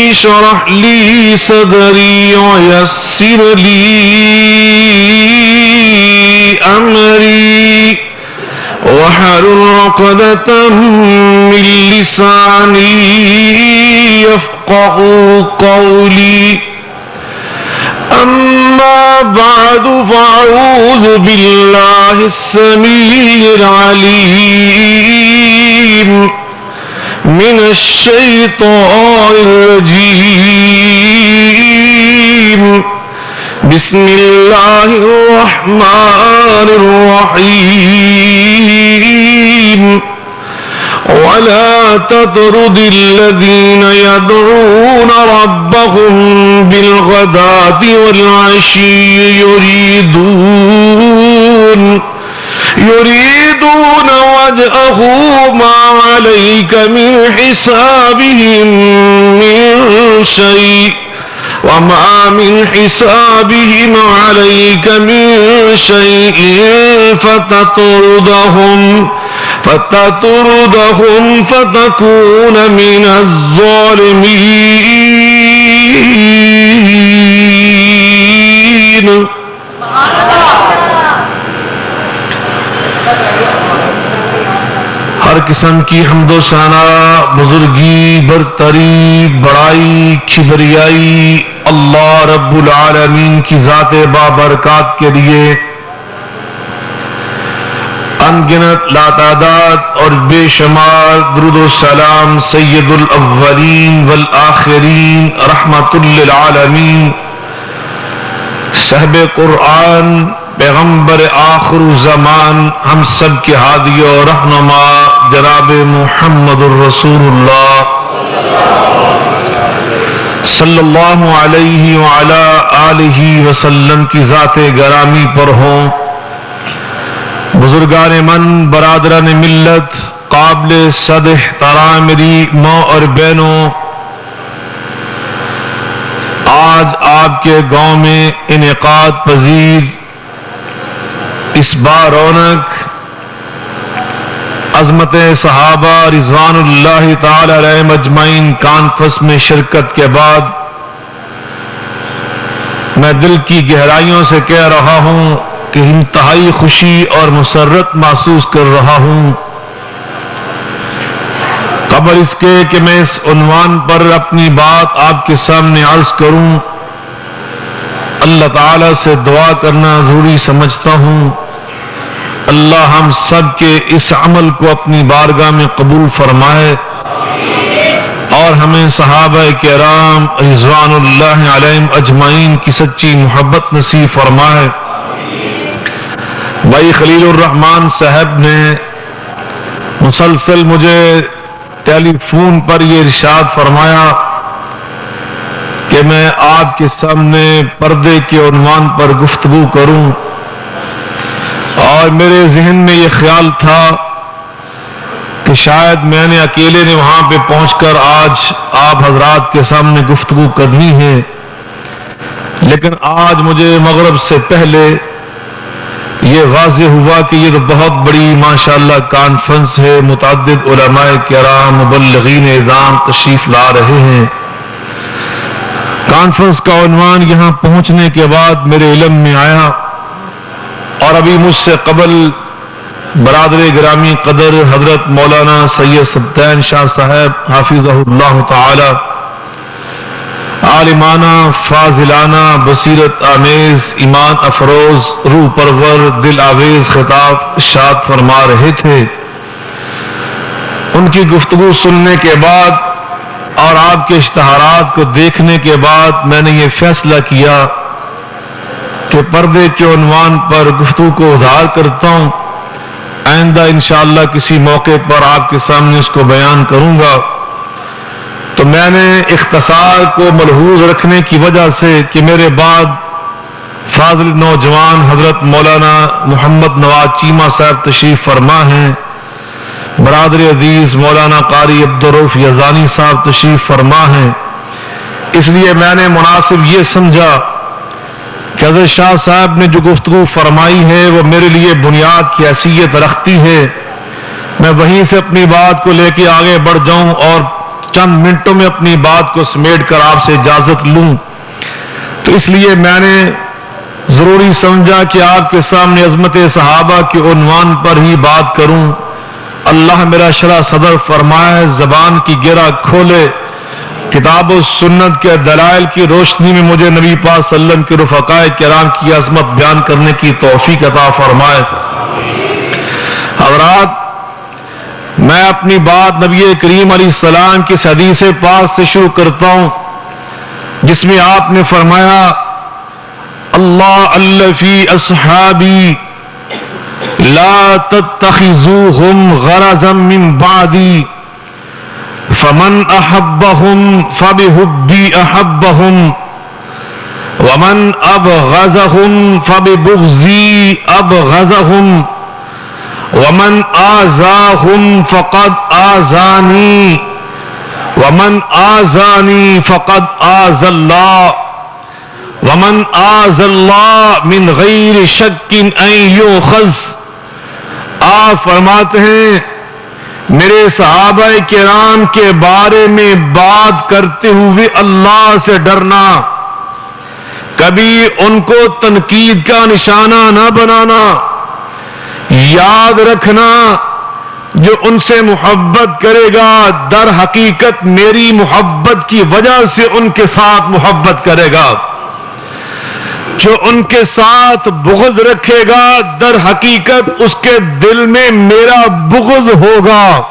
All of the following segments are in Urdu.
اشرح لي صدري ويسر لي أمري واحلل عقدة من لساني يفقهوا قولي. أما بعد فأعوذ بالله السميع العليم من الشيطان الرجيم. بسم الله الرحمن الرحيم. ولا تطرد الذين يدعون ربهم بالغداة والعشي يريدون وجهه ما عليك من حسابهم من شيء وما من حسابهم عليك من شيء فتطردهم فتكون من الظالمين. ہر قسم کی حمد و ثنا، بزرگی، برتری، بڑائی، کبریائی اللہ رب العالمین کی ذات بابرکات کے لیے. انگنت لاتعداد اور بے شمار درود و سلام سید الاولین والآخرین رحمت للعالمین، صاحب قرآن، پیغمبر آخر زمان، ہم سب کے ہادی و رہنما جناب محمد الرسول اللہ صلی اللہ علیہ وعلا آلہ وسلم کی ذات گرامی پر ہوں. بزرگان من، برادران ملت، قابل صد احترام میری ماں اور بہنوں، آج آپ کے گاؤں میں انعقاد پذیر اس بار رونق عظمت صحابہ رضوان اللہ تعالی علیہم اجمعین کانفرنس میں شرکت کے بعد میں دل کی گہرائیوں سے کہہ رہا ہوں کہ انتہائی خوشی اور مسرت محسوس کر رہا ہوں. قبل اس کے کہ میں اس عنوان پر اپنی بات آپ کے سامنے عرض کروں، اللہ تعالیٰ سے دعا کرنا ضروری سمجھتا ہوں. اللہ ہم سب کے اس عمل کو اپنی بارگاہ میں قبول فرمائے اور ہمیں صحابہ کرام رضوان اللہ علیہم اجمعین کی سچی محبت نصیب فرمائے. بھائی خلیل الرحمن صاحب نے مسلسل مجھے ٹیلی فون پر یہ ارشاد فرمایا کہ میں آپ کے سامنے پردے کے عنوان پر گفتگو کروں، اور میرے ذہن میں یہ خیال تھا کہ شاید میں نے اکیلے نے وہاں پہ پہنچ کر آج آپ حضرات کے سامنے گفتگو کرنی ہے، لیکن آج مجھے مغرب سے پہلے یہ واضح ہوا کہ یہ تو بہت بڑی ماشاءاللہ کانفرنس ہے، متعدد علماء کرام مبلغین اعظام تشریف لا رہے ہیں. کانفرنس کا عنوان یہاں پہنچنے کے بعد میرے علم میں آیا، اور ابھی مجھ سے قبل برادر گرامی قدر حضرت مولانا سید سبطین شاہ صاحب حافظہ اللہ تعالی عالمانہ، فاضلانہ، بصیرت آمیز، ایمان افروز، روح پرور، دل آویز خطاب ارشاد فرما رہے تھے. ان کی گفتگو سننے کے بعد اور آپ کے اشتہارات کو دیکھنے کے بعد میں نے یہ فیصلہ کیا کہ پردے کے عنوان پر گفتگو کو ادھار کرتا ہوں. آئندہ انشاءاللہ کسی موقع پر آپ کے سامنے اس کو بیان کروں گا. تو میں نے اختصار کو ملحوظ رکھنے کی وجہ سے کہ میرے بعد فاضل نوجوان حضرت مولانا محمد نواز چیمہ صاحب تشریف فرما ہیں، برادر عزیز مولانا قاری عبدالرؤف یزدانی صاحب تشریف فرما ہیں، اس لیے میں نے مناسب یہ سمجھا کہ حضرت شاہ صاحب نے جو گفتگو فرمائی ہے وہ میرے لیے بنیاد کی حیثیت رکھتی ہے. میں وہیں سے اپنی بات کو لے کے آگے بڑھ جاؤں اور چند منٹوں میں اپنی بات کو سمیٹ کر آپ سے اجازت لوں، تو اس لیے میں نے ضروری سمجھا کہ آپ کے سامنے عظمت صحابہ کے عنوان پر ہی بات کروں۔ اللہ میرا شرح صدر فرمائے، زبان کی گرہ کھولے، کتاب و سنت کے دلائل کی روشنی میں مجھے نبی پاک صلی اللہ علیہ وسلم کے رفقائے کرام کی عظمت بیان کرنے کی توفیق عطا فرمائے۔ حضرات، میں اپنی بات نبی کریم علیہ السلام کی حدیث پاک سے شروع کرتا ہوں، جس میں آپ نے فرمایا، اللہ فی اصحابی لا تتخذوهم غرضا من بعدی فمن احبهم فبحبی احبهم ومن ابغضهم فببغضی ابغضهم ومن آذاهم فقد آذانی ومن آذانی فقد آذى اللہ ومن آذى اللہ من غیر شک ان یؤخذ۔ آپ فرماتے ہیں میرے صحابہ کرام کے بارے میں بات کرتے ہوئے اللہ سے ڈرنا، کبھی ان کو تنقید کا نشانہ نہ بنانا، یاد رکھنا جو ان سے محبت کرے گا در حقیقت میری محبت کی وجہ سے ان کے ساتھ محبت کرے گا، جو ان کے ساتھ بغض رکھے گا در حقیقت اس کے دل میں میرا بغض ہوگا،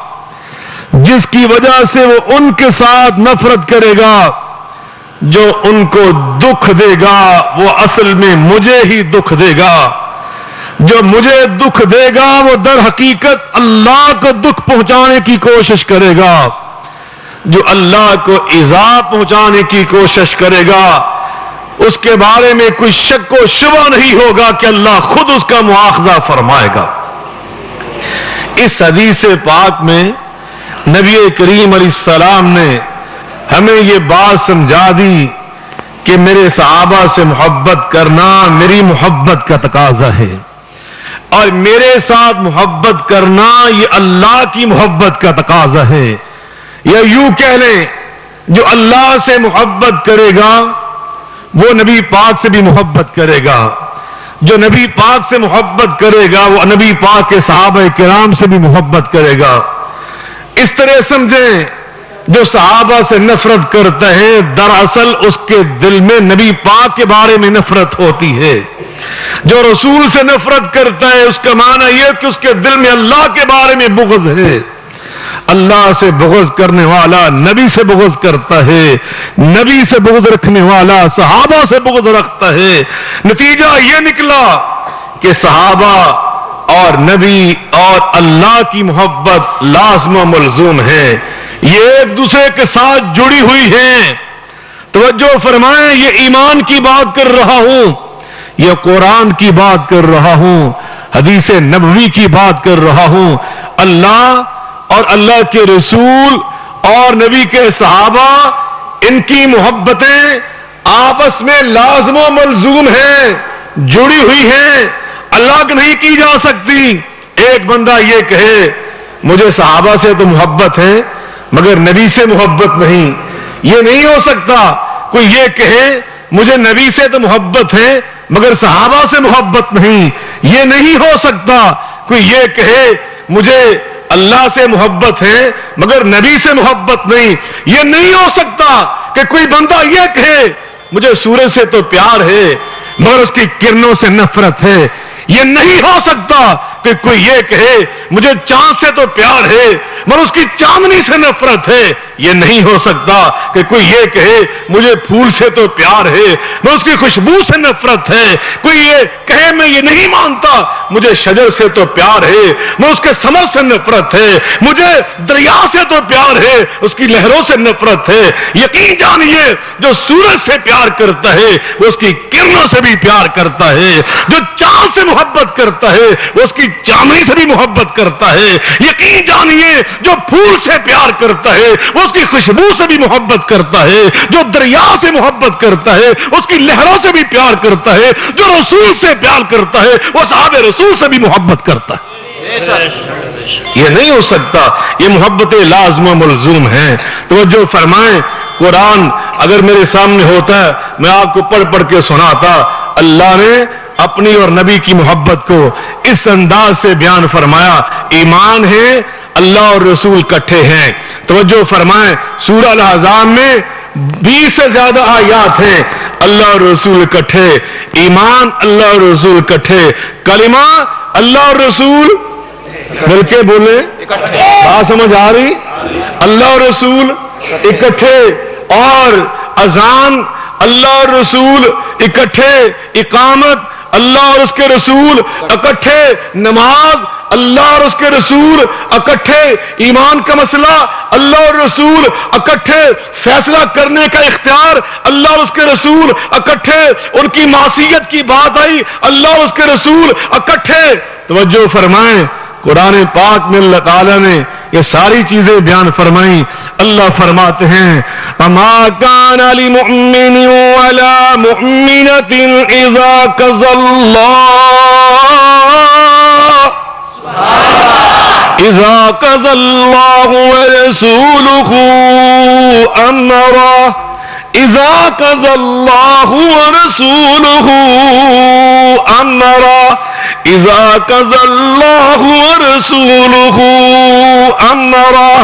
جس کی وجہ سے وہ ان کے ساتھ نفرت کرے گا۔ جو ان کو دکھ دے گا وہ اصل میں مجھے ہی دکھ دے گا، جو مجھے دکھ دے گا وہ در حقیقت اللہ کو دکھ پہنچانے کی کوشش کرے گا، جو اللہ کو ایذا پہنچانے کی کوشش کرے گا اس کے بارے میں کوئی شک و شبہ نہیں ہوگا کہ اللہ خود اس کا مواخذہ فرمائے گا۔ اس حدیث پاک میں نبی کریم علیہ السلام نے ہمیں یہ بات سمجھا دی کہ میرے صحابہ سے محبت کرنا میری محبت کا تقاضا ہے، اور میرے ساتھ محبت کرنا یہ اللہ کی محبت کا تقاضا ہے، یا یوں کہہ لیں جو اللہ سے محبت کرے گا وہ نبی پاک سے بھی محبت کرے گا، جو نبی پاک سے محبت کرے گا وہ نبی پاک کے صحابہ کرام سے بھی محبت کرے گا۔ اس طرح سمجھیں جو صحابہ سے نفرت کرتا ہے دراصل اس کے دل میں نبی پاک کے بارے میں نفرت ہوتی ہے، جو رسول سے نفرت کرتا ہے اس کا معنی یہ کہ اس کے دل میں اللہ کے بارے میں بغض ہے۔ اللہ سے بغض کرنے والا نبی سے بغض کرتا ہے، نبی سے بغض رکھنے والا صحابہ سے بغض رکھتا ہے۔ نتیجہ یہ نکلا کہ صحابہ اور نبی اور اللہ کی محبت لازم و ملزوم ہے، یہ ایک دوسرے کے ساتھ جڑی ہوئی ہیں۔ توجہ فرمائیں، یہ ایمان کی بات کر رہا ہوں، یہ قرآن کی بات کر رہا ہوں، حدیث نبوی کی بات کر رہا ہوں۔ اللہ اور اللہ کے رسول اور نبی کے صحابہ ان کی محبتیں آپس میں لازم و ملزوم ہیں، جڑی ہوئی ہیں، الگ نہیں کی جا سکتی۔ ایک بندہ یہ کہے مجھے صحابہ سے تو محبت ہے مگر نبی سے محبت نہیں، یہ نہیں ہو سکتا۔ کوئی یہ کہے مجھے نبی سے تو محبت ہے مگر صحابہ سے محبت نہیں، یہ نہیں ہو سکتا۔ کوئی یہ کہے مجھے اللہ سے محبت ہے مگر نبی سے محبت نہیں، یہ نہیں ہو سکتا۔ کہ کوئی بندہ یہ کہے مجھے سورج سے تو پیار ہے مگر اس کی کرنوں سے نفرت ہے، یہ نہیں ہو سکتا۔ کہ کوئی یہ کہے مجھے چاند سے تو پیار ہے مگر اس کی چاندنی سے نفرت ہے، یہ نہیں ہو سکتا۔ کہ کوئی یہ کہے مجھے پھول سے تو پیار ہے مگر اس کی خوشبو سے نفرت ہے، کوئی یہ کہے میں یہ نہیں مانتا مجھے شجر سے تو پیار ہے مگر اس کے ثمر سے نفرت ہے، مجھے دریا سے تو پیار ہے اس کی لہروں سے نفرت ہے۔ یقین جانیے جو سورج سے پیار کرتا ہے وہ اس کی کرنوں سے بھی پیار کرتا ہے، جو چاند سے محبت کرتا ہے وہ اس کی چاندنی سے بھی محبت کرتا ہے۔ یقین جانیے جو پھول سے پیار کرتا ہے وہ اس کی خوشبو سے بھی محبت کرتا ہے، جو دریا سے محبت کرتا ہے اس کی لہروں سے بھی پیار کرتا ہے، جو رسول سے پیار کرتا ہے وہ صحابہ رسول سے بھی محبت کرتا ہے۔ یہ نہیں ہو سکتا. یہ محبت لازم و ملزوم ہے. توجہ فرمائیں, قرآن اگر میرے سامنے ہوتا ہے میں آپ کو پڑھ پڑھ کے سناتا. اللہ نے اپنی اور نبی کی محبت کو اس انداز سے بیان فرمایا. ایمان ہے, اللہ اور رسول کٹھے ہیں. توجہ فرمائیں, سورہ الاحزاب میں 20 سے زیادہ آیات ہیں. اللہ اور رسول کٹھے, ایمان اللہ اور رسول کٹھے, کلمہ اللہ اور رسول مل کے بولے. بات سمجھ آ رہی؟ اللہ اور رسول اکٹھے, اور اذان اللہ اور رسول اکٹھے, اقامت اللہ اور اس کے رسول اکٹھے, نماز اللہ اور اس کے رسول اکٹھے, ایمان کا مسئلہ اللہ اور رسول اکٹھے, فیصلہ کرنے کا اختیار اللہ اور اس کے رسول اکٹھے, ان کی معصیت کی بات آئی اللہ اور اس کے رسول اکٹھے. توجہ فرمائیں, قرآن پاک میں اللہ تعالیٰ نے یہ ساری چیزیں بیان فرمائیں. اللہ فرماتے ہیں وَمَا كَانَ لِمُؤْمِنٍ وَلَا مُؤْمِنَةٍ إِذَا قَضَى اللَّهُ وَرَسُولُهُ أَمْرًا إِذَا قَضَى اللَّهُ وَرَسُولُهُ أَمْرًا إِذَا قَضَى اللَّهُ وَرَسُولُهُ أَمْرًا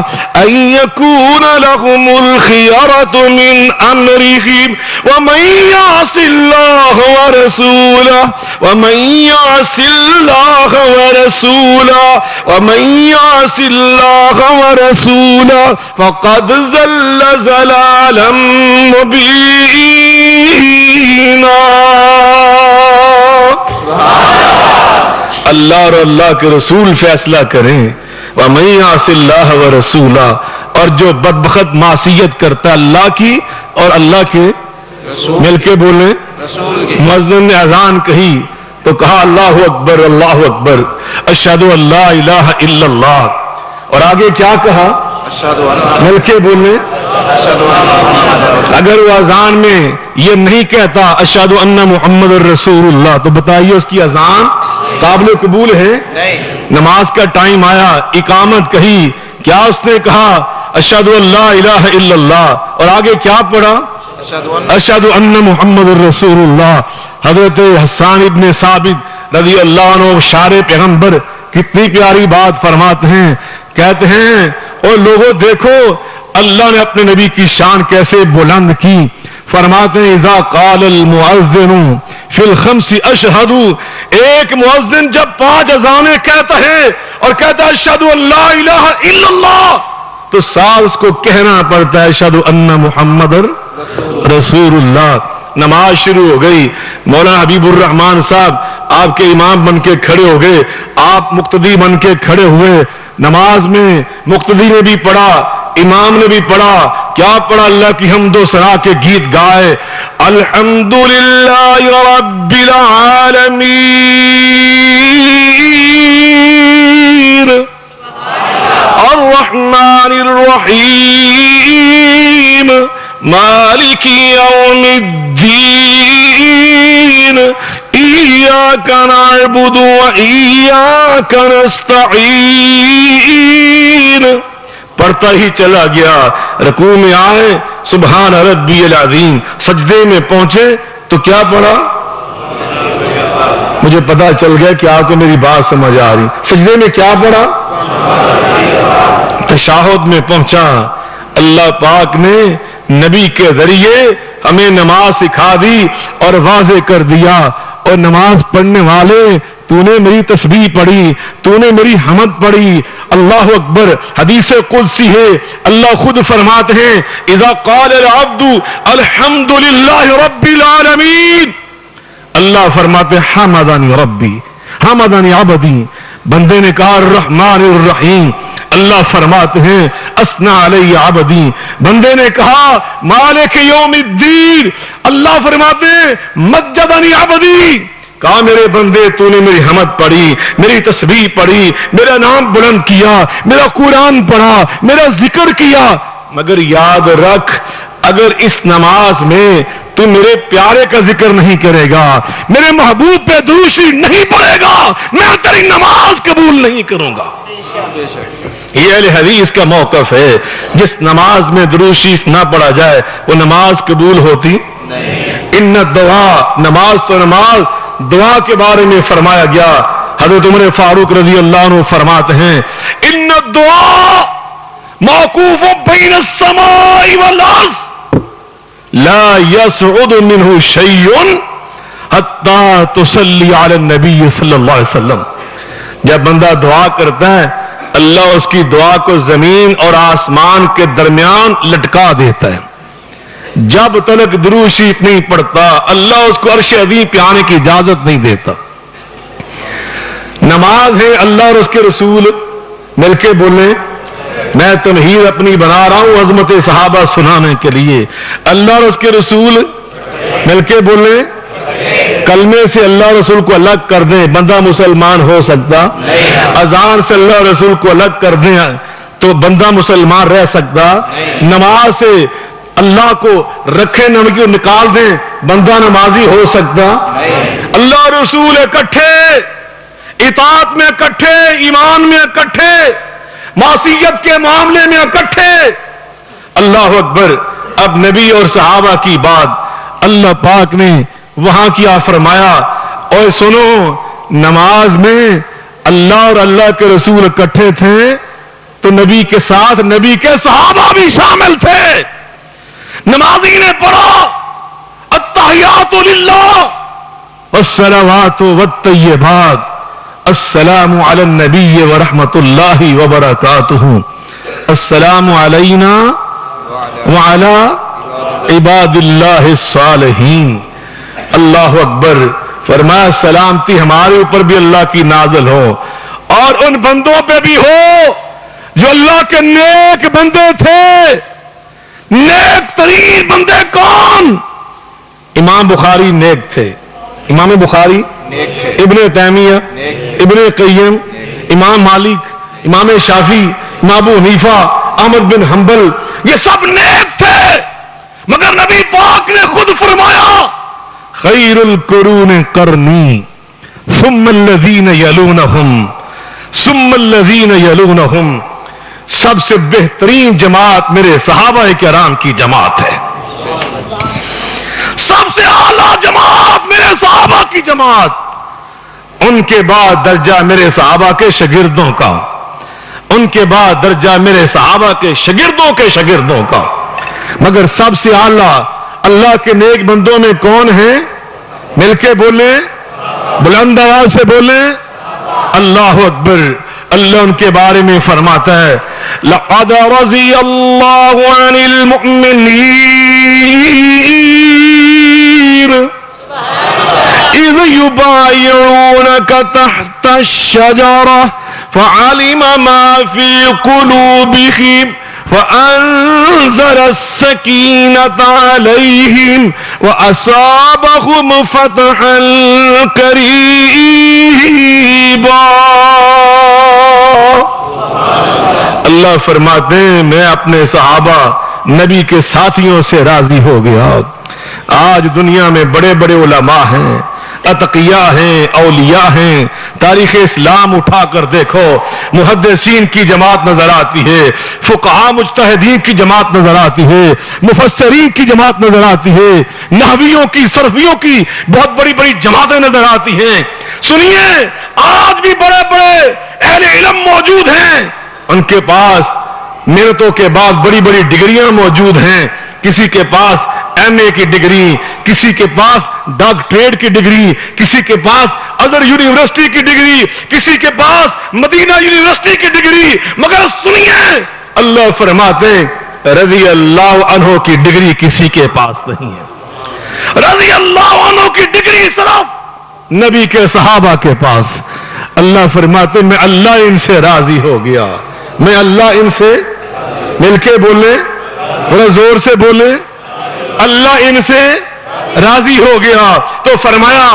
أَن يَكُونَ لَهُمُ الْخِيَرَةُ مِنْ أَمْرِهِمْ وَمَن يَعْصِ اللَّهَ وَرَسُولَهُ وَمَن يَعْصِ اللَّهَ وَرَسُولَهُ وَمَن يَعْصِ اللَّهَ وَرَسُولَهُ فَقَدْ ضَلَّ ضَلَالًا مُبِينًا. اللہ اور اللہ کے رسول فیصلہ کریں. وَمَن يَعْصِ اللَّهَ وَرَسُولَهُ, اور جو بدبخت معصیت کرتا اللہ کی اور اللہ کے مل کے بولیں. مؤذن نے اذان کہی تو کہا اللہ اکبر اللہ اکبر اشہد ان لا الہ الا اللہ, اور آگے کیا کہا مل کے بولیں. اگر وہ اذان میں یہ نہیں کہتا اشہد ان محمد الرسول اللہ تو بتائیے اس کی اذان قابل قبول ہے؟ نماز کا ٹائم آیا, اقامت کہی, کیا اس نے کہا اشہد ان لا الہ الا اللہ, اور آگے کیا پڑھا اشہد ان محمد الرسول اللہ. حضرت حسان ابن ثابت رضی اللہ عنہ شار پیغمبر کتنی پیاری بات فرماتے ہیں. کہتے ہیں اور لوگوں دیکھو اللہ نے اپنے نبی کی شان کیسے بلند کی. فرماتے ہیں اذا قال المؤذن فی الخمس اشہد, ایک مؤذن جب 5 اذانیں کہتا ہے اور کہتا ہے اشہد ان لا الہ الا اللہ, تو ساتھ اس کو کہنا پڑتا ہے اشہد ان محمد رسول اللہ. نماز شروع ہو گئی. مولانا حبیب الرحمان صاحب آپ کے امام بن کے کھڑے ہو گئے, آپ مقتدی بن کے کھڑے ہوئے. نماز میں مقتدی نے بھی پڑھا, امام نے بھی پڑھا. کیا پڑھا؟ اللہ کی حمد و ثنا کے گیت گائے. الحمدللہ رب العالمین الرحمن الرحیم مالک یوم الدین ایاک نعبد و ایاک نستعین. پڑھتا ہی چلا گیا. رکوع میں آئے سبحان ربی العظیم, سجدے میں پہنچے تو کیا پڑھا؟ مجھے پتا چل گیا کہ آپ کو میری بات سمجھ آ رہی. سجدے میں کیا پڑھا؟ تشہد میں پہنچا. اللہ پاک نے نبی کے ذریعے ہمیں نماز سکھا دی اور واضح کر دیا. اور نماز پڑھنے والے تو نے میری تسبیح پڑھی, تو نے میری حمد پڑھی, اللہ اکبر. حدیث قدسی ہے, اللہ خود فرماتے ہیں اذا قال العبد الحمد للہ رب العالمین, اللہ فرماتے حمدنی ربی حمدنی عبدی. بندے نے کہا الرحمن الرحیم, اللہ فرماتے ہیں اثنا علی عبدی. بندے نے کہا مالک یوم الدین, اللہ فرماتے ہیں مجدنی عبدی. کہا میرے بندے تو نے میری حمد پڑھی, میری تسبیح پڑھی, میرا نام بلند کیا, میرا قرآن پڑھا, میرا ذکر کیا. مگر یاد رکھ اگر اس نماز میں تو میرے پیارے کا ذکر نہیں کرے گا, میرے محبوب پہ درود شریف نہیں پڑھے گا, میں تیری نماز قبول نہیں کروں گا. یہ اہل حدیث کا موقف ہے. جس نماز میں درود شریف نہ پڑھا جائے وہ نماز قبول ہوتی نہیں. ان دعا, نماز تو نماز, دعا کے بارے میں فرمایا گیا. حضرت عمر فاروق رضی اللہ عنہ فرماتے ہیں ان الدعاء موقوف بین السماء والارض لا يصعد منه شيء حتى تصلي على النبي صلی اللہ علیہ وسلم. جب بندہ دعا کرتا ہے اللہ اس کی دعا کو زمین اور آسمان کے درمیان لٹکا دیتا ہے. جب تک درود شریف نہیں پڑھتا اللہ اس کو عرش عظیم پہ آنے کی اجازت نہیں دیتا. نماز ہے اللہ اور اس کے رسول مل کے بولیں. میں تمہید اپنی بنا رہا ہوں عظمت صحابہ سنانے کے لیے. اللہ اور اس کے رسول مل کے بولیں. کلمے سے اللہ رسول کو الگ کر دیں بندہ مسلمان ہو سکتا؟ اذان سے اللہ رسول کو الگ کر دیں تو بندہ مسلمان رہ سکتا؟ نماز سے اللہ کو رکھے نمکی نکال دیں بندہ نمازی ہو سکتا؟ اللہ رسول اکٹھے, اطاعت میں اکٹھے, ایمان میں اکٹھے, معصیت کے معاملے میں اکٹھے. اللہ اکبر. اب نبی اور صحابہ کی بات اللہ پاک نے وہاں کیا فرمایا. اور سنو, نماز میں اللہ اور اللہ کے رسول اکٹھے تھے تو نبی کے ساتھ نبی کے صحابہ بھی شامل تھے. نمازی نے پڑھا التحیات للہ والصلوات والطیبات السلام علی النبی ورحمت اللہ وبرکاتہ السلام علینا وعلی عباد اللہ الصالحین. اللہ اکبر. فرمایا سلامتی ہمارے اوپر بھی اللہ کی نازل ہو اور ان بندوں پہ بھی ہو جو اللہ کے نیک بندے تھے. نیک ترین بندے کون؟ امام بخاری نیک تھے. امام بخاری, ابن تیمیہ, ابن قیم, امام مالک, امام شافعی, امام ابو حنیفہ, احمد بن حنبل, یہ سب نیک تھے. مگر نبی پاک نے خود فرمایا خیر القرون قرنی ثم الذین یلونہم ثم الذین یلونہم. سب سے بہترین جماعت میرے صحابہ کرام کی جماعت ہے. سب سے اعلیٰ جماعت میرے صحابہ کی جماعت. ان کے بعد درجہ میرے صحابہ کے شاگردوں کا, ان کے بعد درجہ میرے صحابہ کے شاگردوں کے شاگردوں کا. مگر سب سے اعلیٰ اللہ کے نیک بندوں میں کون ہیں؟ مل کے بولیں, بلند آواز سے بولیں. اللہ اکبر. اللہ ان کے بارے میں فرماتا ہے لقد رضی اللہ عن المؤمنین اذ یبایعونک تحت الشجرہ فعلم ما فی قلوبہم فأنزل السكينة عليهم وأصابهم فتحا قريبا. اللہ فرماتے ہیں میں اپنے صحابہ نبی کے ساتھیوں سے راضی ہو گیا. آج دنیا میں بڑے بڑے علماء ہیں, اتقیاء ہیں, اولیاء ہیں. تاریخ اسلام اٹھا کر دیکھو محدثین کی جماعت نظر آتی ہے, فقہاء مجتہدین کی جماعت نظر آتی ہے, مفسرین کی جماعت نظر آتی ہے, نحویوں کی, صرفیوں کی بہت بڑی بڑی جماعتیں نظر آتی ہیں. سنیے آج بھی بڑے بڑے اہل علم موجود ہیں, ان کے پاس محنتوں کے بعد بڑی بڑی ڈگریاں موجود ہیں. کسی کے پاس ایم اے کی ڈگری, کسی کے پاس ڈاکٹریٹ کی ڈگری, کسی کے پاس ادر یونیورسٹی کی ڈگری, کسی کے پاس مدینہ یونیورسٹی کی ڈگری. مگر سنیے اللہ فرماتے رضی اللہ عنہ کی ڈگری کسی کے پاس نہیں ہے. رضی اللہ عنہ کی ڈگری صرف نبی کے صحابہ کے پاس. اللہ فرماتے میں اللہ ان سے راضی ہو گیا, میں اللہ ان سے. مل کے بولے, بڑا زور سے بولے, اللہ ان سے راضی ہو گیا. تو فرمایا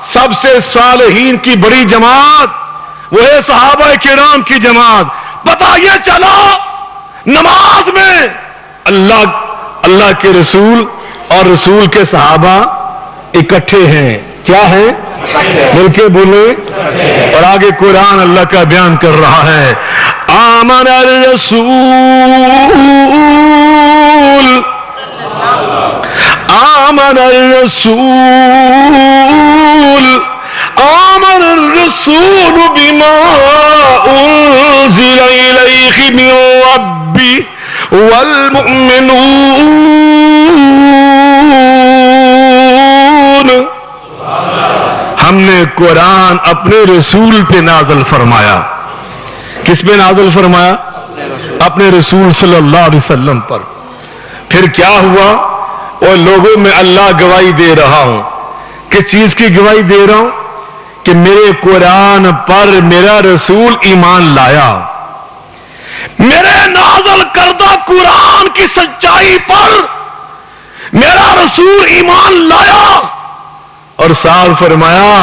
سب سے صالحین کی بڑی جماعت وہ ہے صحابہ کرام کی جماعت. پتہ یہ چلا نماز میں اللہ کے رسول اور رسول کے صحابہ اکٹھے ہیں. کیا ہے؟ مل کے بولے. اور آگے قرآن اللہ کا بیان کر رہا ہے. آمن الرسول آمن الرسول آمن الرسول بما انزل الیہ من ربہ والمؤمنون. ہم نے قرآن اپنے رسول پہ نازل فرمایا. کس پہ نازل فرمایا؟ اپنے رسول صلی اللہ علیہ وسلم پر. پھر کیا ہوا؟ اور لوگوں میں اللہ گواہی دے رہا ہوں. کس چیز کی گواہی دے رہا ہوں؟ کہ میرے قرآن پر میرا رسول ایمان لایا. میرے نازل کردہ قرآن کی سچائی پر میرا رسول ایمان لایا. اور ساتھ فرمایا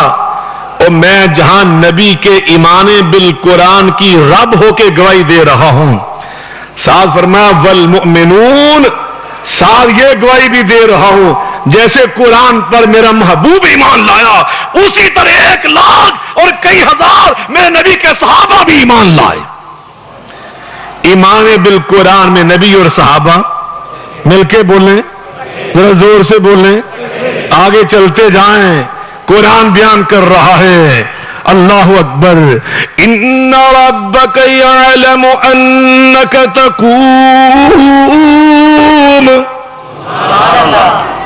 اور میں جہاں نبی کے ایمان بالقرآن کی رب ہو کے گواہی دے رہا ہوں، ساتھ فرمایا والمؤمنون، ساتھ یہ گواہی بھی دے رہا ہوں جیسے قرآن پر میرا محبوب ایمان لایا اسی طرح 1 لاکھ اور کئی ہزار میرے نبی کے صحابہ بھی ایمان لائے. ایمان بالقرآن میں نبی اور صحابہ مل کے بولیں، ذرا زور سے بولیں، آگے چلتے جائیں. قرآن بیان کر رہا ہے. اللہ اکبر. ان ربک یعلم انک تقوم.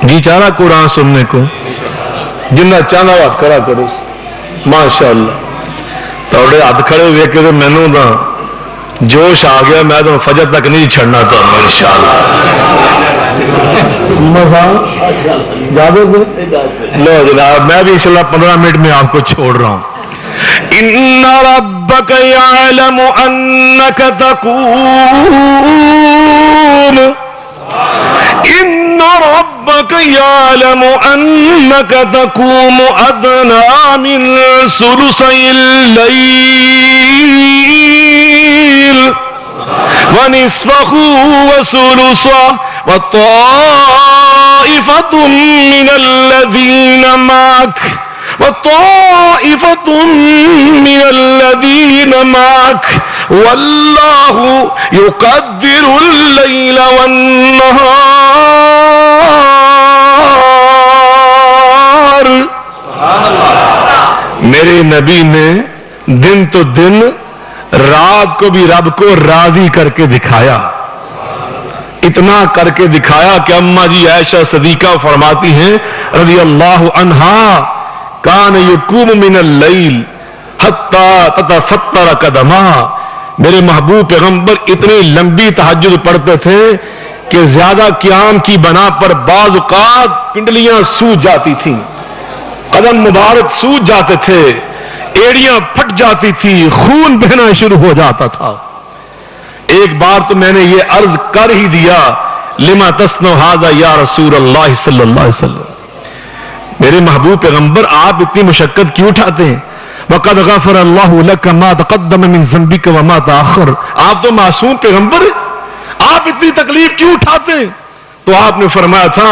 جی چاہا قرآن سننے کو جنہ چاہنا بات کرا کرو. ماشاءاللہ توڑے ہاتھ کھڑے ہوئے کہ مینوں دا جوش آ گیا. میں تو فجر تک نہیں چھڑنا تو انشاءاللہ. لو جناب میں بھی انشاءاللہ 15 منٹ میں آپ کو چھوڑ رہا ہوں. ان ربک یعلم انک تقوم ان ربک یعلم انک تقوم ادنی من ثلثی اللیل ونصفه وثلثه وطائفة من الذين معك والله يقدر الليل والنهار. میرے نبی نے دن تو دن رات کو بھی رب کو راضی کر کے دکھایا. اتنا کر کے دکھایا کہ اماں جی عائشہ صدیقہ فرماتی ہیں رضی اللہ عنہا کان یقوم من اللیل حتی تتفطر قدما. میرے محبوب پیغمبر اتنی لمبی تہجد پڑھتے تھے کہ زیادہ قیام کی بنا پر بعض اوقات پنڈلیاں سوج جاتی تھیں، قدم مبارک سوج جاتے تھے، ایڑیاں پھٹ جاتی تھی، خون بہنا شروع ہو جاتا تھا. ایک بار تو میں نے یہ عرض کر ہی دیا لما تصنع ھذا یا رسول اللہ صلی اللہ علیہ وسلم. میرے محبوب پیغمبر آپ اتنی مشقت کیوں اٹھاتے ہیں؟ وقد غفر اللہ لک ما تقدم من ذنبک وما تاخر. آپ تو معصوم پیغمبر ہیں، آپ اتنی تکلیف کیوں اٹھاتے ہیں؟ تو آپ نے فرمایا تھا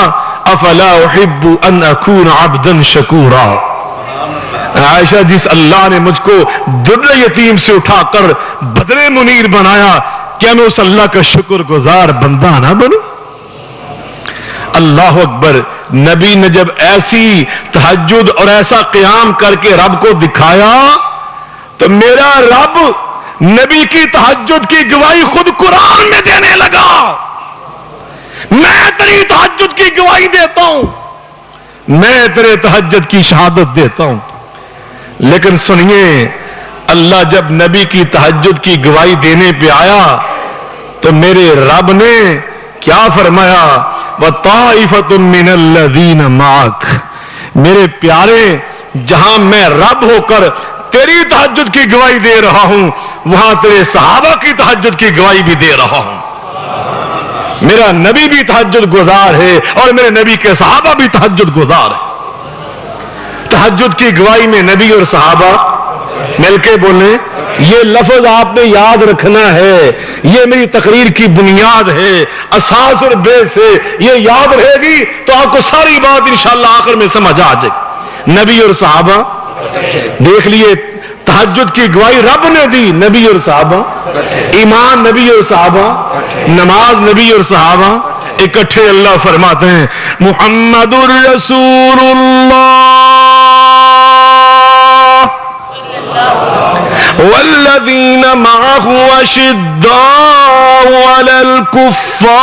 افلا احب ان اکون عبدا شکورا. عائشہ جس اللہ نے مجھ کو در یتیم سے اٹھا کر بدر منیر بنایا کیا میں اس اللہ کا شکر گزار بندہ نہ بنوں؟ اللہ اکبر. نبی نے جب ایسی تہجد اور ایسا قیام کر کے رب کو دکھایا تو میرا رب نبی کی تہجد کی گواہی خود قرآن میں دینے لگا. میں تیری تہجد کی گواہی دیتا ہوں، میں تیرے تہجد کی شہادت دیتا ہوں. لیکن سنیے اللہ جب نبی کی تہجد کی گواہی دینے پہ آیا تو میرے رب نے کیا فرمایا؟ وَطَائِفَةٌ مِّنَ الَّذِينَ مَعَكَ. میرے پیارے جہاں میں رب ہو کر تیری تہجد کی گواہی دے رہا ہوں وہاں تیرے صحابہ کی تہجد کی گواہی بھی دے رہا ہوں. میرا نبی بھی تہجد گزار ہے اور میرے نبی کے صحابہ بھی تہجد گزار ہے. تہجد کی گواہی میں نبی اور صحابہ مل کے بولیں یہ لفظ آپ نے یاد رکھنا ہے، یہ میری تقریر کی بنیاد ہے، اساس اور بیس ہے، یہ یاد رہے گی تو آپ کو ساری بات انشاءاللہ آخر میں سمجھ آ جائے۔ نبی اور صحابہ دیکھ لیے، تہجد کی گواہی رب نے دی، نبی اور صحابہ، ایمان نبی اور صحابہ، نماز نبی اور صحابہ، اکٹھے اللہ فرماتے ہیں محمد الرسول اللہ والذین معه اشداء علی الکفار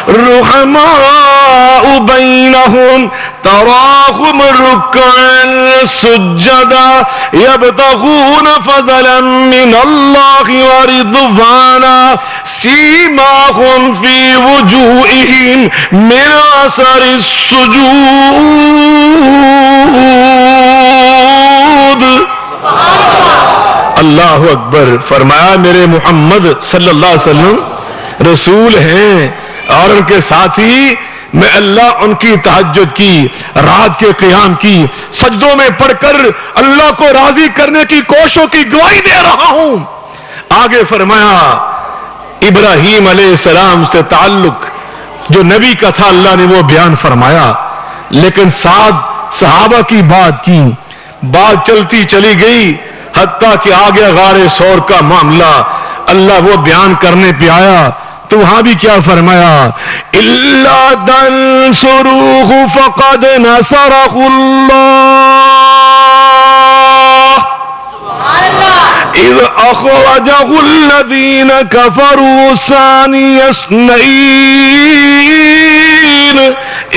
رحماء بینہم تراہم رکعا سجدا یبتغون فضلا من اللہ ورضوانا سیماہم فی وجوہہم من اثر السجود۔ اللہ اکبر۔ فرمایا میرے محمد صلی اللہ علیہ وسلم رسول ہیں اور ان کے ساتھی، میں اللہ ان کی تہجد کی، رات کے قیام کی، سجدوں میں پڑھ کر اللہ کو راضی کرنے کی کوششوں کی گواہی دے رہا ہوں۔ آگے فرمایا ابراہیم علیہ السلام سے تعلق جو نبی کا تھا اللہ نے وہ بیان فرمایا، لیکن ساتھ صحابہ کی بات کی، بات چلتی چلی گئی حتیٰ کہ آ گیا غار ثور کا معاملہ، اللہ وہ بیان کرنے پہ آیا تو وہاں بھی کیا فرمایا اِلَّا تَنْصُرُوهُ فَقَدْ نَصَرَهُ اللَّهُ إِذْ أَخْرَجَهُ الَّذِينَ كَفَرُوا ثَانِيَ اثْنَيْنِ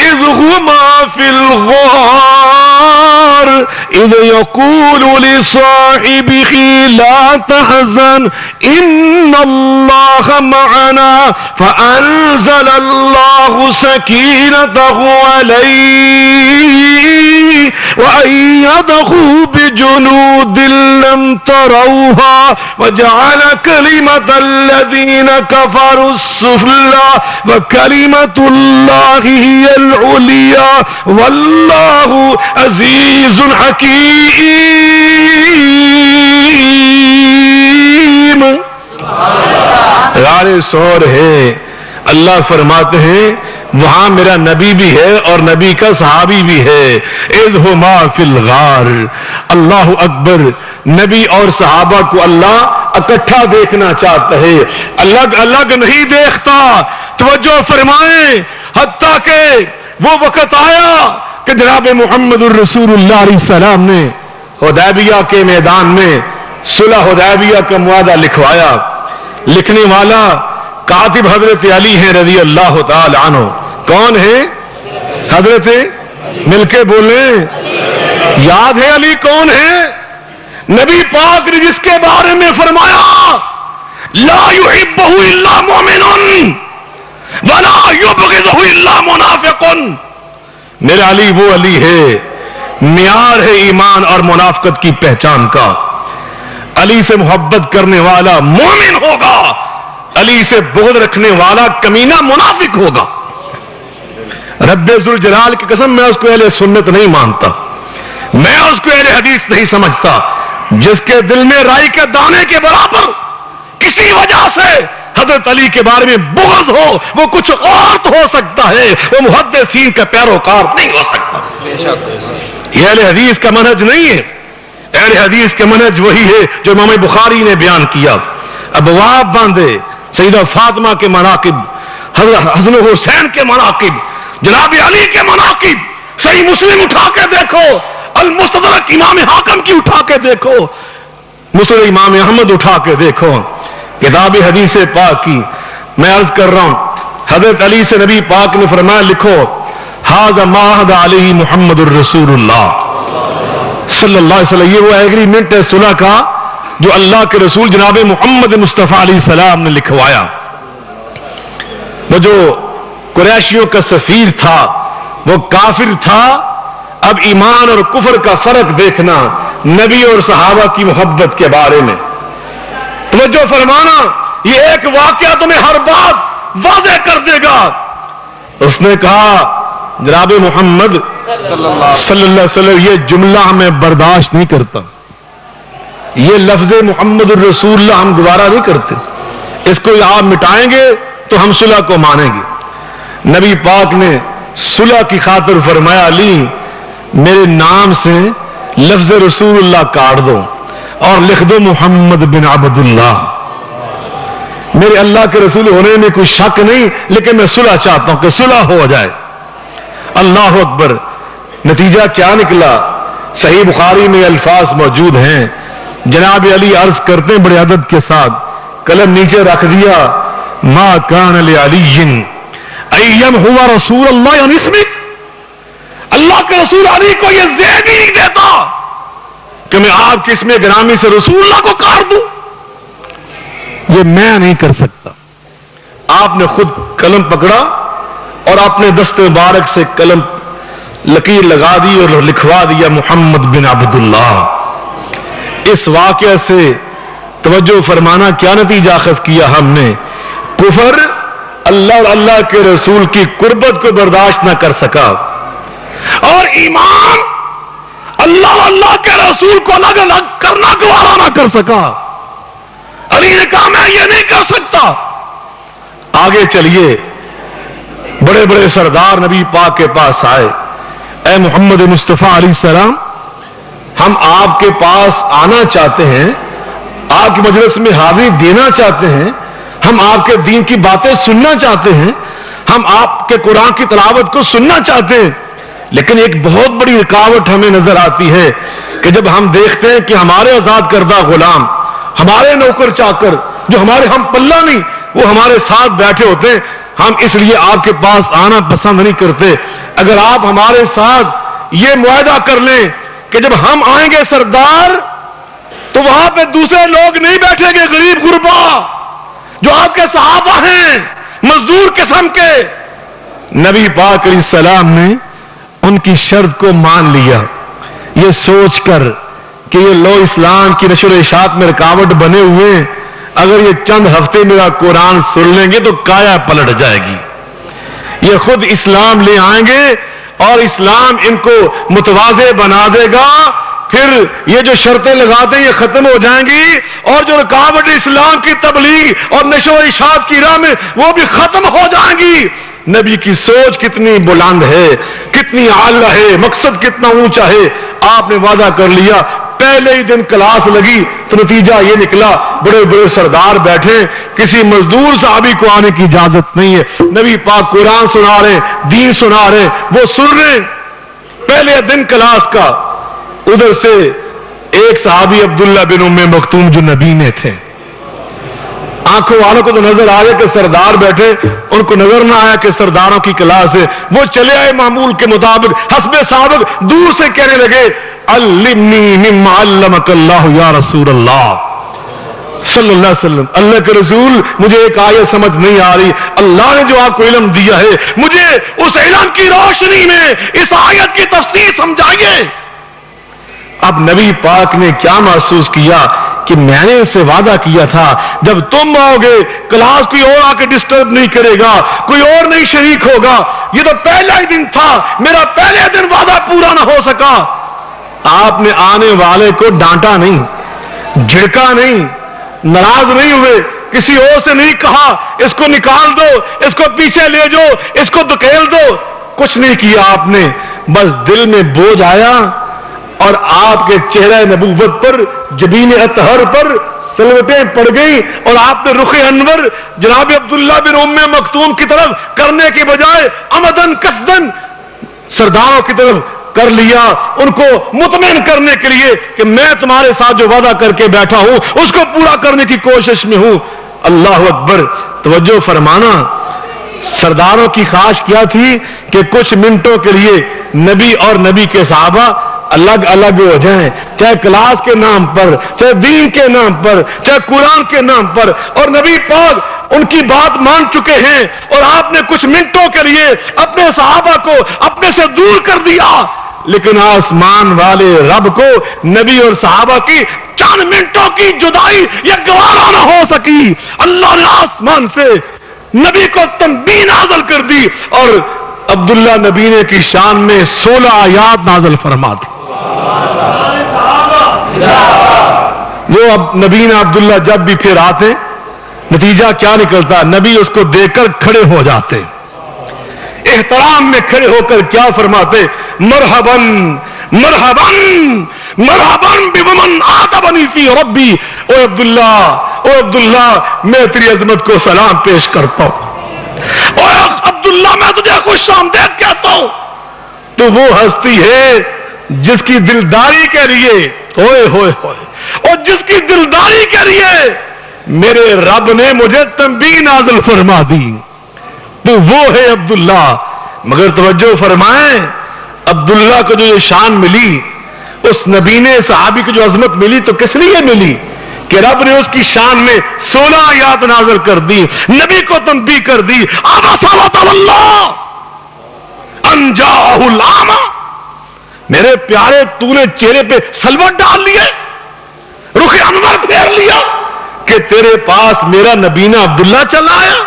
إِذْ هُمَا فِي الْغَارِ إِذْ يَقُولُ لِصَاحِبِهِ لَا تَحْزَنْ إِنَّ اللَّهَ مَعَنَا فَأَنزَلَ اللَّهُ سَكِينَتَهُ عَلَيْهِ وَأَيَّدَهُ بِجُنُودٍ لَّمْ تَرَوْهَا وَجَعَلَ كَلِمَةَ الَّذِينَ كَفَرُوا السُّفْلَى وَكَلِمَةُ اللَّهِ هِيَ الْعُلْيَا وَاللَّهُ عَزِيزٌ حکیم۔ غار ثور ہے، اللہ فرماتے ہیں وہاں میرا نبی بھی ہے اور نبی کا صحابی بھی ہے۔ اذ ہما فی الغار، اللہ اکبر۔ نبی اور صحابہ کو اللہ اکٹھا دیکھنا چاہتا ہے، الگ الگ نہیں دیکھتا۔ توجہ فرمائیں، حتیٰ کہ وہ وقت آیا کہ جناب محمد الرسول اللہ علیہ السلام نے حدیبیہ کے میدان میں صلح حدیبیہ کا معاہدہ لکھوایا۔ لکھنے والا کاتب حضرت علی ہیں رضی اللہ تعالی عنہ۔ کون ہے؟ حضرت، مل کے بولیں، یاد ہے علی کون ہے؟ نبی پاک نے جس کے بارے میں فرمایا لا يحبہ الا مومن ولا یبغضہ الا منافق۔ میرا علی وہ علی ہے، معیار ہے ایمان اور منافقت کی پہچان کا۔ علی سے محبت کرنے والا مومن ہوگا، علی سے بغض رکھنے والا کمینہ منافق ہوگا۔ رب ذوالجلال کی قسم میں اس کو اہل سنت نہیں مانتا، میں اس کو اہل حدیث نہیں سمجھتا۔ جس کے دل میں رائی کے دانے کے برابر کسی وجہ سے حضرت علی کے بارے میں بغض ہو، وہ کچھ اور تو ہو سکتا ہے، وہ محدثین کا پیروکار نہیں ہو سکتا۔ یہ اہل حدیث کا منہج نہیں ہے۔ اہل حدیث کا منہج وہی ہے جو امام بخاری نے بیان کیا، ابواب باندھے، سیدہ فاطمہ کے مناقب، حسن حسین کے مناقب، جناب علی کے مناقب۔ صحیح مسلم اٹھا کے دیکھو، المستدرک امام حاکم کی اٹھا کے دیکھو، مسند امام احمد اٹھا کے دیکھو، کتاب حدیث پاک کی۔ میں عرض کر رہا ہوں حضرت علی سے نبی پاک نے فرمایا لکھو ھذا ما عہد علیہ محمد الرسول اللہ صلی اللہ علیہ وسلم۔ یہ وہ ایگریمنٹ ہے صلح کا جو اللہ کے رسول جناب محمد مصطفیٰ علیہ السلام نے لکھوایا۔ وہ جو قریشیوں کا سفیر تھا وہ کافر تھا۔ اب ایمان اور کفر کا فرق دیکھنا نبی اور صحابہ کی محبت کے بارے میں۔ توجہ فرمانا، یہ ایک واقعہ تمہیں ہر بات واضح کر دے گا۔ اس نے کہا جناب محمد صلی اللہ علیہ وسلم یہ جملہ میں برداشت نہیں کرتا، یہ لفظ محمد الرسول اللہ ہم گوارا نہیں کرتے، اس کو آپ مٹائیں گے تو ہم صلح کو مانیں گے۔ نبی پاک نے صلح کی خاطر فرمایا علی میرے نام سے لفظ رسول اللہ کاٹ دو اور لکھ دو محمد بن عبد اللہ۔ میرے اللہ کے رسول ہونے میں کوئی شک نہیں، لیکن میں صلح چاہتا ہوں کہ صلح ہو جائے۔ اللہ اکبر۔ نتیجہ کیا نکلا؟ صحیح بخاری میں الفاظ موجود ہیں، جناب علی عرض کرتے ہیں بڑے ادب کے ساتھ، قلم نیچے رکھ دیا، ما کان لعلی ایم ہوا رسول اللہ یعنی اسمک، اللہ کے رسول علی کو یہ زیب ہی نہیں دیتا کہ میں آپ کے اسم گرامی سے رسول اللہ کو کاٹ دوں، یہ میں نہیں کر سکتا۔ آپ نے خود قلم پکڑا اور اپنے دست مبارک سے قلم لکیر لگا دی اور لکھوا دیا محمد بن عبد اللہ۔ اس واقعہ سے توجہ فرمانا کیا نتیجہ اخذ کیا ہم نے؟ کفر اللہ اور اللہ کے رسول کی قربت کو برداشت نہ کر سکا، اور ایمان اللہ اور اللہ کے رسول کو الگ الگ کرنا گوارا نہ کر سکا۔ علی نے کہا میں یہ نہیں کر سکتا۔ آگے چلیے، بڑے بڑے سردار نبی پاک کے پاس آئے، اے محمد مصطفیٰ علیہ السلام ہم آپ کے پاس آنا چاہتے ہیں، آپ کی مجلس میں حاضری دینا چاہتے ہیں، ہم آپ کے دین کی باتیں سننا چاہتے ہیں، ہم آپ کے قرآن کی تلاوت کو سننا چاہتے ہیں، لیکن ایک بہت بڑی رکاوٹ ہمیں نظر آتی ہے کہ جب ہم دیکھتے ہیں کہ ہمارے آزاد کردہ غلام، ہمارے نوکر چاکر جو ہمارے ہم پلہ نہیں، وہ ہمارے ساتھ بیٹھے ہوتے ہیں، ہم اس لیے آپ کے پاس آنا پسند نہیں کرتے۔ اگر آپ ہمارے ساتھ یہ معاہدہ کر لیں کہ جب ہم آئیں گے سردار تو وہاں پہ دوسرے لوگ نہیں بیٹھیں گے، غریب غربا جو آپ کے صحابہ ہیں، مزدور قسم کے۔ نبی پاک علیہ السلام نے ان کی شرط کو مان لیا، یہ سوچ کر کہ یہ لو اسلام کی نشر و اشاعت میں رکاوٹ بنے ہوئے ہیں، اگر یہ چند ہفتے میرا قرآن سن لیں گے تو کایا پلٹ جائے گی، یہ خود اسلام لے آئیں گے اور اسلام ان کو متواضع بنا دے گا، پھر یہ جو شرطیں لگاتے ہیں یہ ختم ہو جائیں گی، اور جو رکاوٹ اسلام کی تبلیغ اور نشر و اشاعت کی راہ میں وہ بھی ختم ہو جائیں گی۔ نبی کی سوچ کتنی بلند ہے، کتنی اعلیٰ ہے، مقصد کتنا اونچا ہے۔ آپ نے وعدہ کر لیا، پہلے ہی دن کلاس لگی تو نتیجہ یہ نکلا، بڑے بڑے سردار بیٹھے، کسی مزدور صحابی کو آنے کی اجازت نہیں ہے۔ نبی پاک قرآن سنا رہے، دین سنا رہے، وہ سن رہے۔ پہلے دن کلاس کا ادھر سے ایک صحابی عبداللہ بن ام مکتوم جو نبی نے تھے، آنکھوں والوں کو تو نظر آیا کہ سردار بیٹھے، ان کو نظر نہ آیا کہ سرداروں کی کلاس ہے، وہ چلے آئے معمول کے مطابق، حسب سابق دور سے کہنے لگے علمنی مما علمک اللہ یا رسول اللہ صلی اللہ علیہ وسلم، اللہ کے رسول مجھے ایک آیت سمجھ نہیں آ رہی، اللہ نے جو آپ کو علم دیا ہے مجھے اس علم کی روشنی میں اس آیت کی تفسیر سمجھائیے۔ اب نبی پاک نے کیا محسوس کیا کہ میں نے اس سے وعدہ کیا تھا جب تم آؤ گے کلاس کوئی اور آ کے ڈسٹرب نہیں کرے گا، کوئی اور نہیں شریک ہوگا، یہ تو پہلا ہی دن تھا، میرا پہلے دن وعدہ پورا نہ ہو سکا۔ آپ نے آنے والے کو ڈانٹا نہیں، جھڑکا نہیں، ناراض نہیں ہوئے، کسی اور سے نہیں کہا اس کو نکال دو، اس کو پیچھے لے جاؤ، اس کو دھکیل دو، کچھ نہیں کیا آپ نے۔ بس دل میں بوجھ آیا اور آپ کے چہرہ نبوت پر، جبین اطہر پر سلوٹیں پڑ گئی، اور آپ نے رخ انور جناب عبداللہ بن ام مکتوم کی طرف کرنے کی بجائے عمدن قصدن سرداروں کی طرف کر لیا، ان کو مطمئن کرنے کے لیے کہ میں تمہارے ساتھ جو وعدہ کر کے بیٹھا ہوں اس کو پورا کرنے کی کوشش میں ہوں۔ اللہ اکبر۔ توجہ فرمانا، سرداروں کی خواہش کیا تھی کہ کچھ منٹوں کے لیے نبی اور نبی کے صحابہ الگ الگ ہو جائیں، چاہے کلاس کے نام پر، چاہے دین کے نام پر، چاہے قرآن کے نام پر، اور نبی پاک ان کی بات مان چکے ہیں، اور آپ نے کچھ منٹوں کے لیے اپنے صحابہ کو اپنے سے دور کر دیا، لیکن آسمان والے رب کو نبی اور صحابہ کی چند منٹوں کی جدائی یہ گوارا نہ ہو سکی۔ اللہ نے آسمان سے نبی کو تنبیہ نازل کر دی، اور عبداللہ نبی نے کی شان میں 16 آیات نازل فرما دی۔ وہ اب نبینا عبداللہ جب بھی پھر آتے نتیجہ کیا نکلتا؟ نبی اس کو دیکھ کر کھڑے ہو جاتے, احترام میں کھڑے ہو کر کیا فرماتے؟ مرحباً مرحباً مرحباً بمن آدبنی فی ربی. او عبداللہ میں تیری عظمت کو سلام پیش کرتا ہوں. او عبداللہ میں تجھے خوش آمدید کہتا ہوں. تو وہ ہستی ہے جس کی دلداری کے لیے ہوئے ہوئے ہوئے اور جس کی دلداری کے لیے میرے رب نے مجھے تنبیہ نازل فرما دی. تو وہ ہے عبداللہ. مگر توجہ فرمائیں, عبداللہ کو جو یہ شان ملی, اس نبی نے صحابی کو جو عظمت ملی, تو کس لیے ملی؟ کہ رب نے اس کی شان میں 16 آیات نازل کر دی, نبی کو تنبیہ کر دی. عبس وتولی ان جاءہ الاعمی. میرے پیارے تو نے چہرے پہ سلوٹ ڈال لیے, رخ انور پھیر لیا کہ تیرے پاس میرا نبینا عبداللہ چلا آیا.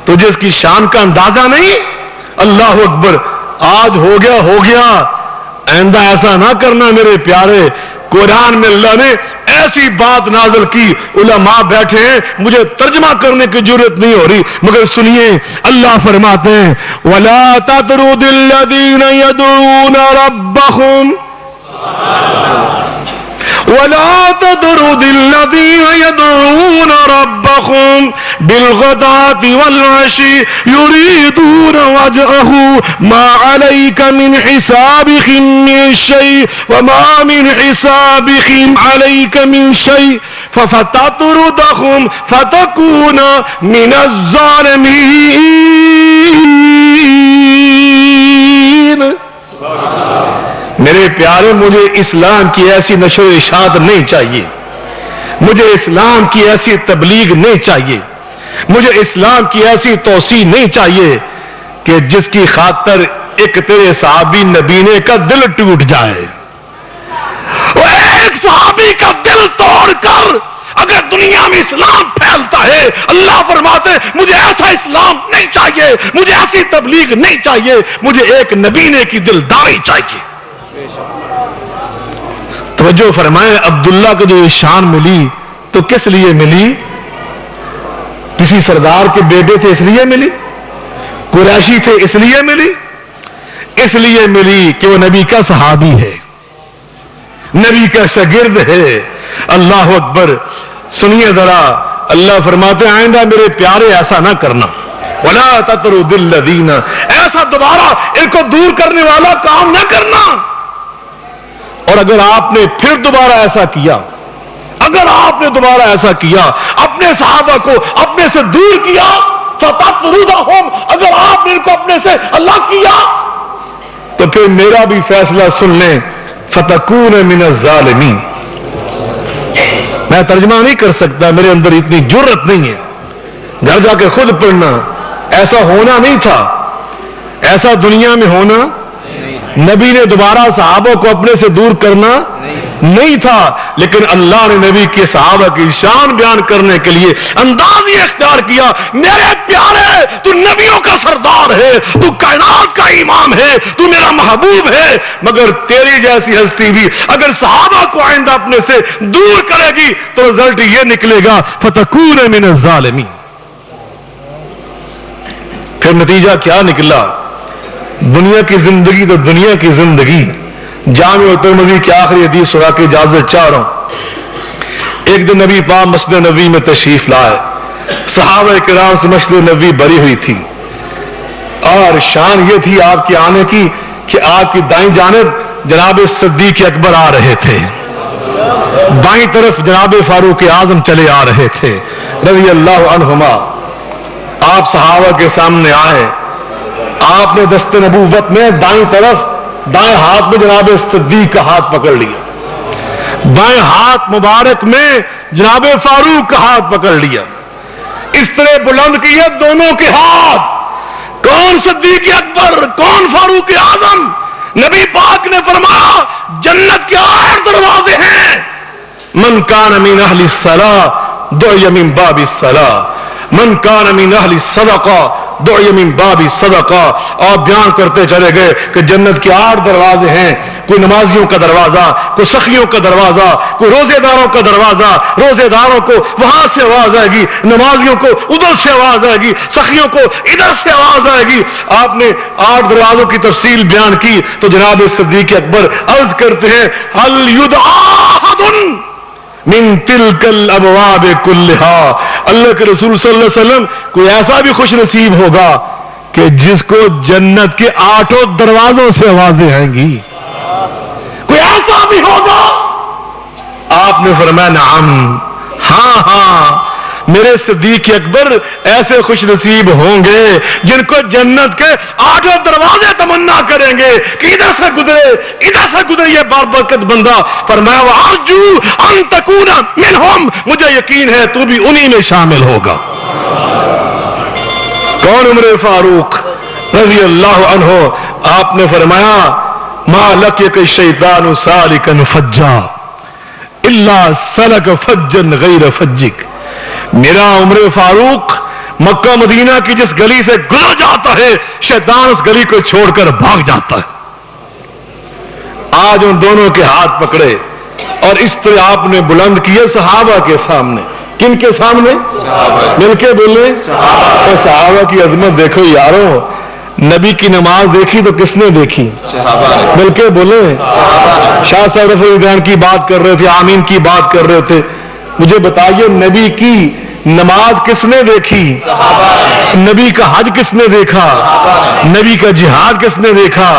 تجھے اس کی شان کا اندازہ نہیں؟ اللہ اکبر. آج ہو گیا, آئندہ ایسا نہ کرنا میرے پیارے. قرآن میں اللہ نے ایسی بات نازل کی, علماء بیٹھے ہیں, مجھے ترجمہ کرنے کی ضرورت نہیں ہو رہی, مگر سنیے اللہ فرماتے ہیں وَلَا تَطْرُدِ الَّذِينَ يَدْعُونَ رَبَّهُمْ وَلَا تَطْرُدِ الَّذِينَ يَدْعُونَ رَبَّهُمْ بِالْغَدَاةِ وَالْعَشِيِّ يُرِيدُونَ وَجْهَهُ مَا عَلَيْكَ مِنْ حِسَابِهِمْ مِنْ شَيْءٍ وَمَا مِنْ حِسَابِهِمْ عَلَيْكَ مِنْ شَيْءٍ فَتَطْرُدَهُمْ فَتَكُونَ مِنَ الظَّالِمِينَ. میرے پیارے, مجھے اسلام کی ایسی نشر و اشاعت نہیں چاہیے, مجھے اسلام کی ایسی تبلیغ نہیں چاہیے, مجھے اسلام کی ایسی توسیع نہیں چاہیے کہ جس کی خاطر ایک تیرے صحابی نبینے کا دل ٹوٹ جائے. وہ ایک صحابی کا دل توڑ کر اگر دنیا میں اسلام پھیلتا ہے, اللہ فرماتے مجھے ایسا اسلام نہیں چاہیے, مجھے ایسی تبلیغ نہیں چاہیے, مجھے ایک نبینے کی دلداری چاہیے. توجہ فرمائیں, عبداللہ کو جو یہ شان ملی تو کس لیے ملی؟ کسی سردار کے بیٹے تھے اس لیے ملی؟ قریشی تھے اس لیے ملی؟ اس لیے ملی کہ وہ نبی کا صحابی ہے, نبی کا شاگرد ہے. اللہ اکبر. سنیے ذرا, اللہ فرماتے آئندہ میرے پیارے ایسا نہ کرنا. وَلَا تَطْرُدِ الَّذِينَ, ایسا دوبارہ ان کو دور کرنے والا کام نہ کرنا. اور اگر آپ نے پھر دوبارہ ایسا کیا, اگر آپ نے دوبارہ ایسا کیا, اپنے صحابہ کو اپنے سے دور کیا, فَتَطْرُدَهُمْ, اگر آپ نے ان کو اپنے سے الگ کیا, تو پھر میرا بھی فیصلہ سن لیں, فَتَكُونَ مِنَ الظَّالِمِينَ. میں ترجمہ نہیں کر سکتا, میرے اندر اتنی جرت نہیں ہے, گھر جا کے خود پڑھنا. ایسا ہونا نہیں تھا, ایسا دنیا میں ہونا نبی نے دوبارہ صحابہ کو اپنے سے دور کرنا نہیں تھا, لیکن اللہ نے نبی کے صحابہ کی شان بیان کرنے کے لیے انداز یہ اختیار کیا. میرے پیارے, تو نبیوں کا سردار ہے, تو کائنات کا امام ہے, تو میرا محبوب ہے, مگر تیری جیسی ہستی بھی اگر صحابہ کو آئندہ اپنے سے دور کرے گی تو رزلٹ یہ نکلے گا فَتَكُونَ مِنَ الظَّالِمِينَ. پھر نتیجہ کیا نکلا؟ دنیا کی زندگی تو دنیا کی زندگی. جامع ترمذی کی آخری حدیث سنا کے اجازت چاہ رہا ہوں. ایک دن نبی پاک مسجد نبوی میں تشریف لائے, صحابہ کرام سے مسجد نبوی بھری ہوئی تھی, اور شان یہ تھی آپ کے آنے کی کہ آپ کی دائیں جانب جناب صدیق اکبر آ رہے تھے, بائیں طرف جناب فاروق اعظم چلے آ رہے تھے رضی اللہ عنہما. آپ صحابہ کے سامنے آئے, آپ نے دست نبوت میں دائیں طرف دائیں ہاتھ میں جناب صدیق کا ہاتھ پکڑ لیا, بائیں ہاتھ مبارک میں جناب فاروق کا ہاتھ پکڑ لیا, اس طرح بلند کیا دونوں کے ہاتھ. کون صدیق اکبر, کون فاروق اعظم؟ نبی پاک نے فرمایا جنت کے 8 دروازے ہیں. من کان من اہل الصلاۃ دعی من باب الصلاۃ, من کان من اہل الصدقہ دعی من باب الصدقہ. اور بیان کرتے چلے گئے کہ جنت کے 8 دروازے ہیں, کوئی نمازیوں کا دروازہ، کوئی سخیوں کا دروازہ، کوئی روزے داروں کا دروازہ، روزے داروں کو وہاں سے آواز آئے گی، نمازیوں کو ادھر سے آواز آئے گی، سخیوں کو ادھر سے آواز آئے گی۔ آپ نے 8 دروازوں کی تفصیل بیان کی تو جناب صدیق اکبر عرض کرتے ہیں هل يدعى احد من تلك الابواب كلها، اللہ کے رسول صلی اللہ علیہ وسلم کوئی ایسا بھی خوش نصیب ہوگا کہ جس کو جنت کے 8 دروازوں سے آوازیں آئیں گی، کوئی ایسا بھی ہوگا؟ آپ نے فرمایا نعم، ہاں ہاں میرے صدیق اکبر ایسے خوش نصیب ہوں گے جن کو جنت کے 8 دروازے تمنا کریں گے کہ ادھر سے گزرے یہ باربرکت بندہ۔ فرمایا وَأَرْجُو أَن تَكُونَ مِنْهُمْ، مجھے یقین ہے تو بھی انہی میں شامل ہوگا۔ کون؟ عمر فاروق رضی اللہ عنہ۔ آپ نے فرمایا مَا لَقِيَكَ الشَّيْطَانُ سَالِكًا فَجًّا إِلَّا سَلَكَ فَجًّا غَيْرَ فَجِّكَ، میرا عمر فاروق مکہ مدینہ کی جس گلی سے گزر جاتا ہے شیطان اس گلی کو چھوڑ کر بھاگ جاتا ہے۔ آج ان دونوں کے ہاتھ پکڑے اور اس طرح آپ نے بلند کیے صحابہ کے سامنے۔ کن کے سامنے؟ مل کے بولے صحابہ۔ صحابہ کی عظمت دیکھو یارو، نبی کی نماز دیکھی تو کس نے دیکھی؟ مل کے بولے شاہ صاحب رفیع کی بات کر رہے تھے، آمین کی بات کر رہے تھے۔ مجھے بتائیے نبی کی نماز کس نے دیکھی؟ نبی کا حج کس نے دیکھا؟ نبی کا جہاد کس نے دیکھا؟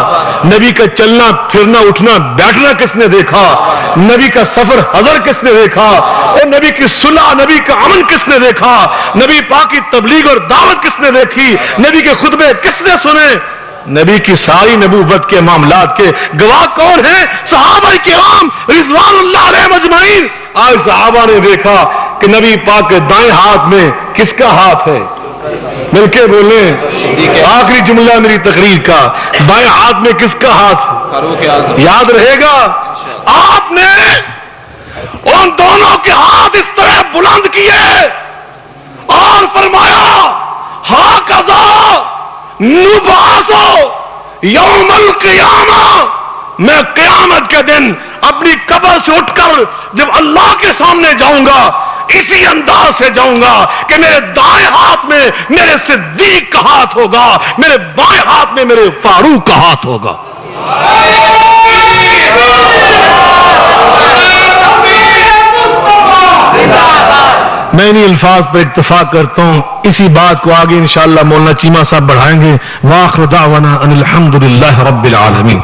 نبی کا چلنا پھرنا اٹھنا بیٹھنا کس نے دیکھا؟ نبی کا سفر حضر کس نے دیکھا؟ اور نبی کی صلح، نبی کا امن کس نے دیکھا؟ نبی پاک کی تبلیغ اور دعوت کس نے دیکھی؟ نبی کے خطبے کس نے سنے؟ نبی کی ساری نبوت کے معاملات کے گواہ کون ہیں؟ صحابہ کرام رضوان اللہ علیہم اجمعین۔ آج صحابہ نے دیکھا کہ نبی پاک کے دائیں ہاتھ میں کس کا ہاتھ ہے؟ مل کے بولیں آخری جملہ میری تقریر کا، بائیں ہاتھ میں کس کا ہاتھ ہے؟ یاد رہے گا؟ آپ نے ان دونوں کے ہاتھ اس طرح بلند کیے اور فرمایا ہاکذا نبعث یوم القیامہ، میں قیامت کے دن اپنی قبر سے اٹھ کر جب اللہ کے سامنے جاؤں گا اسی انداز سے جاؤں گا کہ میرے دائیں ہاتھ میں میرے صدیق کا ہاتھ ہوگا، میرے بائیں ہاتھ میں میرے فاروق کا ہاتھ ہوگا۔ میں انہی الفاظ پر اکتفا کرتا ہوں، اسی بات کو آگے انشاءاللہ مولانا چیمہ صاحب بڑھائیں گے۔ وآخر دعوانا ان الحمدللہ رب العالمین۔